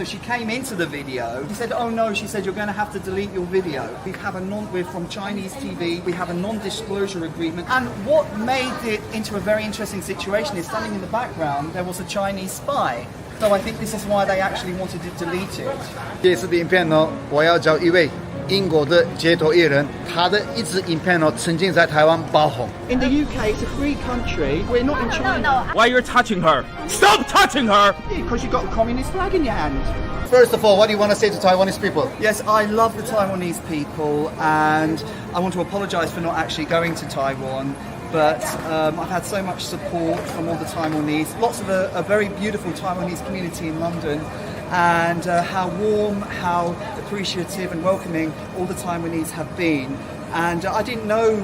So she came into the video. She said, "Oh no," she said, "you're going to have to delete your video. We're from Chinese TV. We have a non-disclosure agreement." And what made it into a very interesting situation is standing in the background, there was a Chinese spy. So I think this is why they actually wanted to delete it. 这次的影片呢，我要找一位英国的街头艺人，他的一支影片呢，曾经在台湾爆红。In the UK, it's a free country. We're not in China. Why you're touching her? Stop touching her! Because you've got a communist flag in your hand. First of all, what do you want to say to Taiwanese people? Yes, I love the Taiwanese people, and I want to apologise for not actually going to Taiwan. But I've had so much support from all the Taiwanese, lots of a very beautiful Taiwanese community in London, and how warm, how appreciative and welcoming all the Taiwanese have been. And I didn't know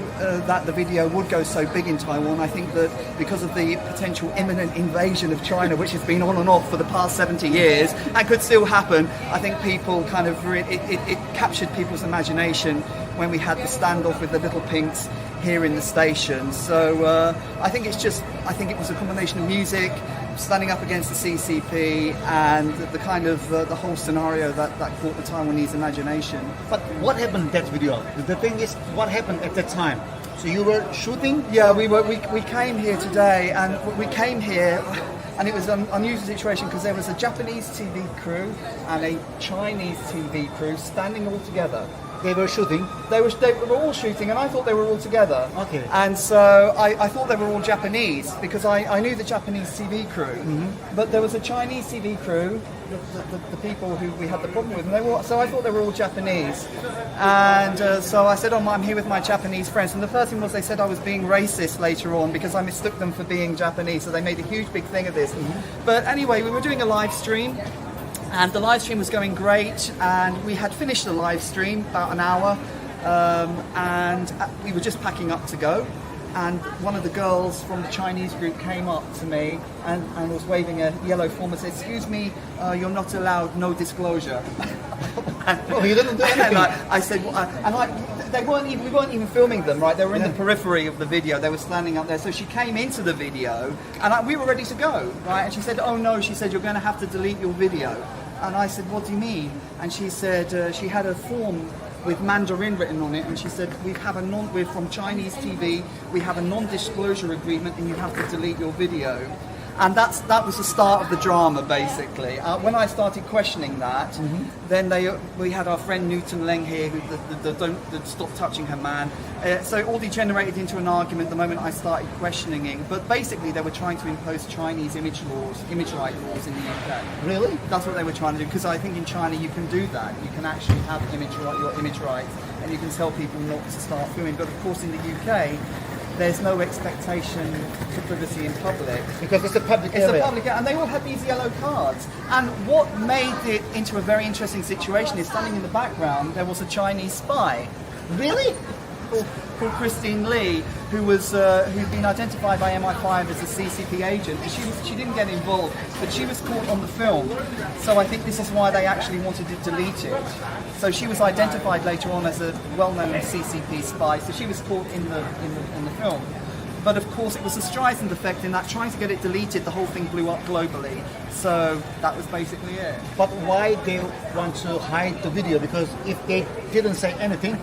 that the video would go so big in Taiwan. I think that because of the potential imminent invasion of China, which has been on and off for the past 70 years, and could still happen, I think people kind of, it captured people's imagination when we had the standoff with the little pinks here in the station. So I think it was a combination of music, standing up against the CCP, and the kind of the whole scenario that caught the Taiwanese imagination. But what happened in that video? The thing is, what happened at that time? So you were shooting? Yeah, we came here today, and we came here, and it was an unusual situation because there was a Japanese TV crew and a Chinese TV crew standing all together. They were shooting? They were all shooting, and I thought they were all together. Okay. And so I thought they were all Japanese because I knew the Japanese TV crew, but there was a Chinese TV crew, the people who we had the problem with, and so I thought they were all Japanese. And so I said, "Oh, I'm here with my Japanese friends." And the first thing was they said I was being racist later on because I mistook them for being Japanese, so they made a huge big thing of this. But anyway, we were doing a live stream. And the live stream was going great, and we had finished the live stream about an hour, and we were just packing up to go. And one of the girls from the Chinese group came up to me and was waving a yellow form and said, "Excuse me, you're not allowed, no disclosure." Oh, you didn't do anything. And I said, we weren't even filming them, right? They were in the periphery of the video. They were standing up there. So she came into the video, and we were ready to go, right? And she said, "Oh no," she said, "you're going to have to delete your video." And I said, "What do you mean?" And she said, she had a form with Mandarin written on it, and she said, we're from Chinese TV, we have a non-disclosure agreement, and you have to delete your video. And that was the start of the drama, basically. When I started questioning that, then we had our friend Newton Leng here, who don't stop touching her man. So it all degenerated into an argument the moment I started questioning it. But basically, they were trying to impose Chinese image right laws in the UK. Really? That's what they were trying to do. Because I think in China you can do that. You can actually have your image rights, and you can tell people not to start filming. But of course, in the UK, there's no expectation for privacy in public. Because it's a public area. It's a public area, and they all had these yellow cards. And what made it into a very interesting situation is standing in the background, there was a Chinese spy. Really? Called Christine Lee, who'd been identified by MI5 as a CCP agent. She didn't get involved, but she was caught on the film. So I think this is why they actually wanted to delete it. So she was identified later on as a well-known CCP spy. So she was caught in the film. But of course, it was a Streisand effect in that trying to get it deleted, the whole thing blew up globally. So that was basically it. But why they want to hide the video? Because if they didn't say anything,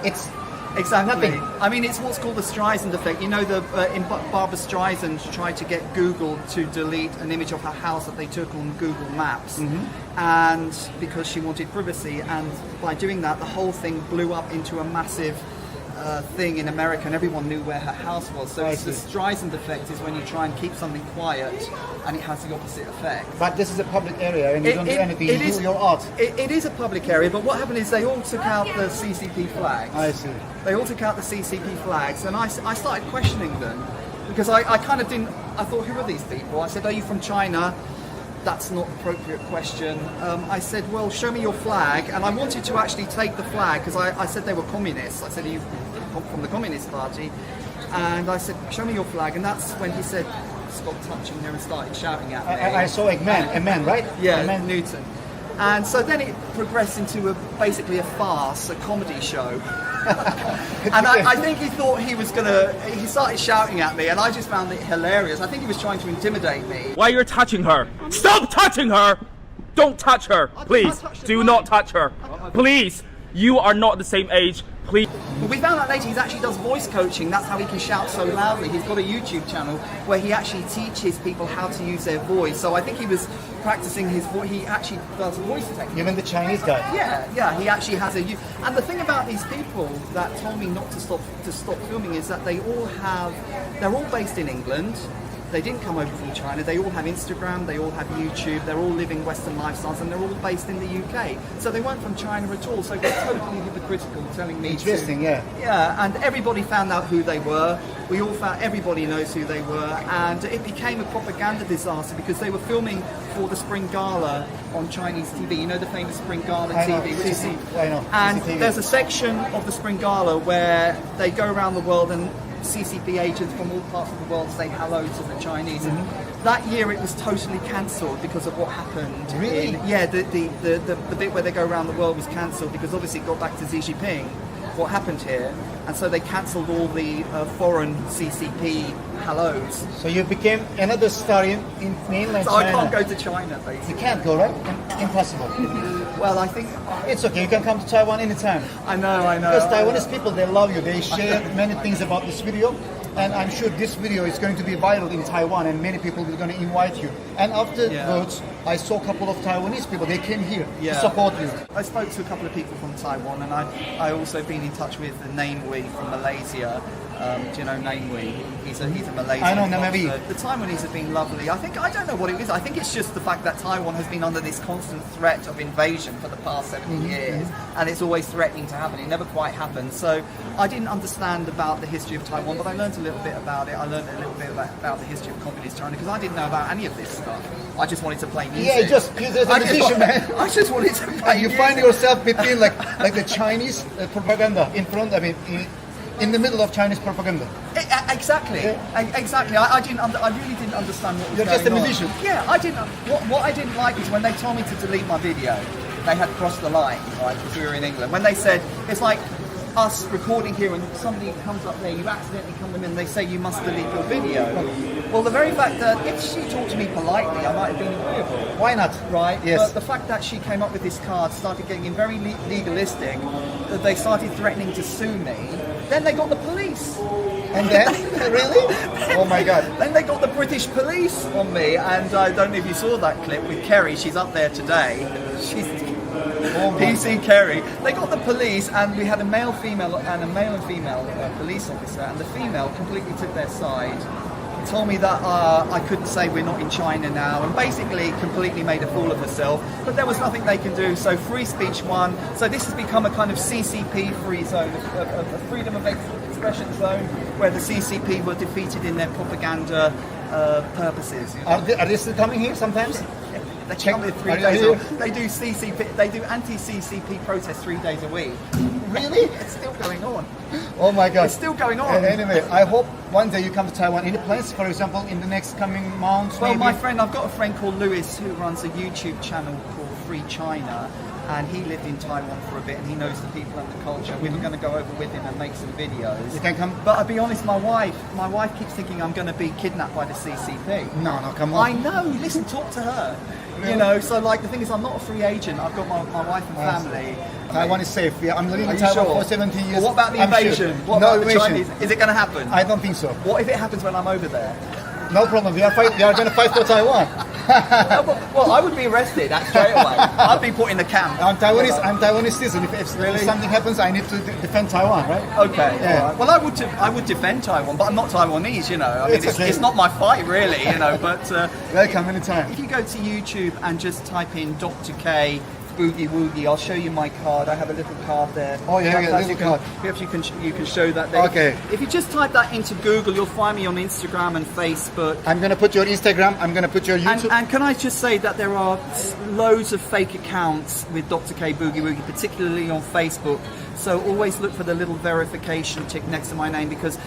it's exactly nothing. I mean, it's what's called the Streisand effect. You know, in Barbara Streisand tried to get Google to delete an image of her house that they took on Google Maps, and because she wanted privacy, and by doing that, the whole thing blew up into a massive thing in America, and everyone knew where her house was. So it's the Streisand effect is when you try and keep something quiet, and it has the opposite effect. But this is a public area, and you don't do anything. You do your art. It is a public area, but what happened is they all took out the CCP flags. I see. They all took out the CCP flags, and I started questioning them because I kind of didn't. I thought, who are these people? I said, "Are you from China?" That's not an appropriate question. I said, "Well, show me your flag," and I wanted to actually take the flag because I said they were communists. I said, "Are you from the Communist Party?" And I said, "Show me your flag," and that's when he said, "Stop touching her," and started shouting at me. I saw a man, right? Yeah, a man. Newton. And so then it progressed into basically a farce, a comedy show. And I think he thought he started shouting at me, and I just found it hilarious. I think he was trying to intimidate me. Why you're touching her? Stop touching her! Don't touch her, please. Do not touch her, please. You are not the same age. Please. But we found out later he actually does voice coaching. That's how he can shout so loudly. He's got a YouTube channel where he actually teaches people how to use their voice. So I think he was practicing his voice. He actually does voice technique. Even the Chinese guy. Yeah. He actually has a. And the thing about these people that told me not to stop filming is that they're all based in England. They didn't come over from China. They all have Instagram, they all have YouTube, they're all living Western lifestyles, and they're all based in the UK. So they weren't from China at all. So they're totally hypocritical, telling me. Interesting, yeah. Yeah, and everybody found out who they were. We all found, everybody knows who they were, and it became a propaganda disaster because they were filming for the Spring Gala on Chinese TV. You know the famous Spring Gala TV? I know. And CCTV. there's a section of the Spring Gala where they go around the world and CCP agents from all parts of the world say hello to the Chinese. And that year it was totally cancelled because of what happened. Really? The bit where they go around the world was cancelled because obviously it got back to Xi Jinping, what happened here. And so they cancelled all the foreign CCP hellos. So you became another star in mainland So China. I can't go to China, basically. You can't go, right? Impossible. Well, I think... It's okay, you can come to Taiwan anytime. I know. Because Taiwanese people, they love you. They share many things about this video. And I'm sure this video is going to be viral in Taiwan and many people are going to invite you. And afterwards, I saw a couple of Taiwanese people. They came here to support you. I spoke to a couple of people from Taiwan, and I also been in touch with Namewee from Malaysia. Do you know Namewee? He's a Malaysian. I know Namewee. The Taiwanese have been lovely. I don't know what it is. I think it's just the fact that Taiwan has been under this constant threat of invasion for the past 70 years, and it's always threatening to happen. It never quite happens. So I didn't understand about the history of Taiwan, but I learned a little bit about it. I learned a little bit about the history of communist China because I didn't know about any of this stuff. I just wanted to play music. Yeah, just as a musician, man. I just wanted to play You music. find yourself between like the Chinese propaganda in front. In the middle of Chinese propaganda. Exactly. Exactly. I really didn't understand what was You're going just a on. musician. Yeah, I didn't. What I didn't like is when they told me to delete my video. They had crossed the line, right? Because we were in England. When they said it's like us recording here and somebody comes up there, you accidentally come in and they say you must delete your video. Well, the very fact that if she talked to me politely, I might have been agreeable. Why not? Right? Yes. But the fact that she came up with this card, started getting very legalistic, that they started threatening to sue me, then they got the police. And then? Really? Oh my God. Then they got the British police on me, and I don't know if you saw that clip with Kerry. She's up there today. She's PC Kerry. They got the police, and we had a male and female police officer, and the female completely took their side. Told me that I couldn't say we're not in China now, and basically completely made a fool of herself. But there was nothing they can do, so free speech won. So this has become a kind of CCP-free zone, a freedom of expression zone, where the CCP were defeated in their propaganda purposes. You know? Are they still coming here sometimes? They come here 3 days a week. They do CCP. They do anti-CCP protests 3 days a week. Really? It's still going on. Oh my God. It's still going on. Anyway, I hope one day you come to Taiwan. Any plans, for example, in the next coming months? Well, maybe? I've got a friend called Lewis who runs a YouTube channel called Free China, and he lived in Taiwan for a bit, and he knows the people and the culture. We were going to go over with him and make some videos. You can come. But I'll be honest, my wife keeps thinking I'm going to be kidnapped by the CCP. No, come on. I know. Listen, talk to her. You know, so like the thing is, I'm not a free agent. I've got my wife and family. Taiwan is safe. Yeah, I'm living Are in you Taiwan sure? for 17 years. Well, what about the I'm invasion? Sure. What No about the invasion. Chinese? Is it going to happen? I don't think so. What if it happens when I'm over there? No problem. We are going to fight for Taiwan. Well, I would be arrested straight away. I'd be put in the camp. I'm Taiwanese citizen. If something happens, I need to defend Taiwan, right? Okay. Yeah. All right. Well, I would defend Taiwan, but I'm not Taiwanese. You know, I mean, It's okay. it's not my fight, really. You know, but Welcome anytime. if you go to YouTube and just type in Dr. K Boogie Woogie, I'll show you my card. I have a little card there. Oh, yeah, Perhaps little card. Perhaps you can show that there. Okay. If you just type that into Google, you'll find me on Instagram and Facebook. I'm going to put your Instagram. I'm going to put your YouTube. And can I just say that there are loads of fake accounts with Dr. K Boogie Woogie, particularly on Facebook. So always look for the little verification tick next to my name because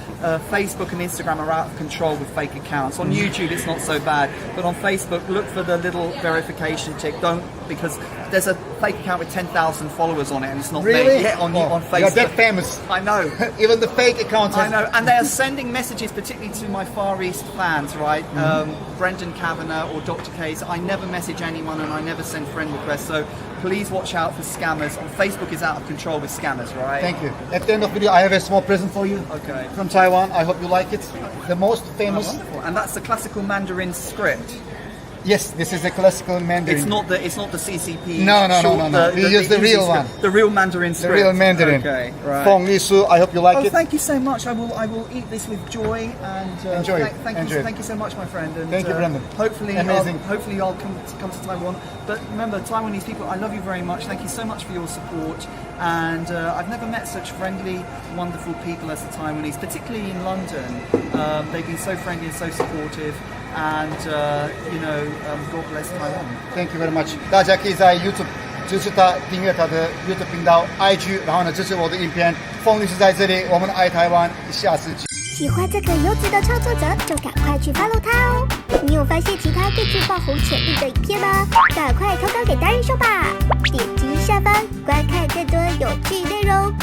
Facebook and Instagram are out of control with fake accounts. On YouTube, it's not so bad, but on Facebook, look for the little verification tick. Don't, because there's a fake account with 10,000 followers on it, and it's not Really? me. Yeah, on Facebook. You're that famous. I know. Even the fake accounts. I know, and they are sending messages, particularly to my Far East fans, right? Brendan Kavanagh or Dr. K's. I never message anyone, and I never send friend requests. So please watch out for scammers. Facebook is out of control with scammers, right? Thank you. At the end of the video, I have a small present for you. Okay. From Taiwan. I hope you like it. The most famous. Oh, wonderful. And that's the classical Mandarin script. Yes, this is a classical Mandarin. It's not the CCP. No. We use the real one. The real Mandarin script. The real Mandarin. Okay, right. Fong Lisu, I hope you like it. Thank you so much. I will eat this with joy and enjoy it. Thank you so much, my friend. And, thank you, Brendan. Hopefully, amazing. Hopefully, I'll come to Taiwan. But remember, Taiwanese people, I love you very much. Thank you so much for your support. And I've never met such friendly, wonderful people as the Taiwanese, particularly in London. They've been so friendly and so supportive. And God bless Taiwan. Thank you very much. 大家可以在 YouTube 支持他，订阅他的 YouTube 频道 IG， 然后呢支持我的影片。凤律师在这里，我们爱台湾，下次见。喜欢这个优质的创作者，就赶快去 follow 他哦！你有发现其他更具爆红潜力的影片吗？赶快投稿给达人秀吧！点击下方观看更多有趣内容。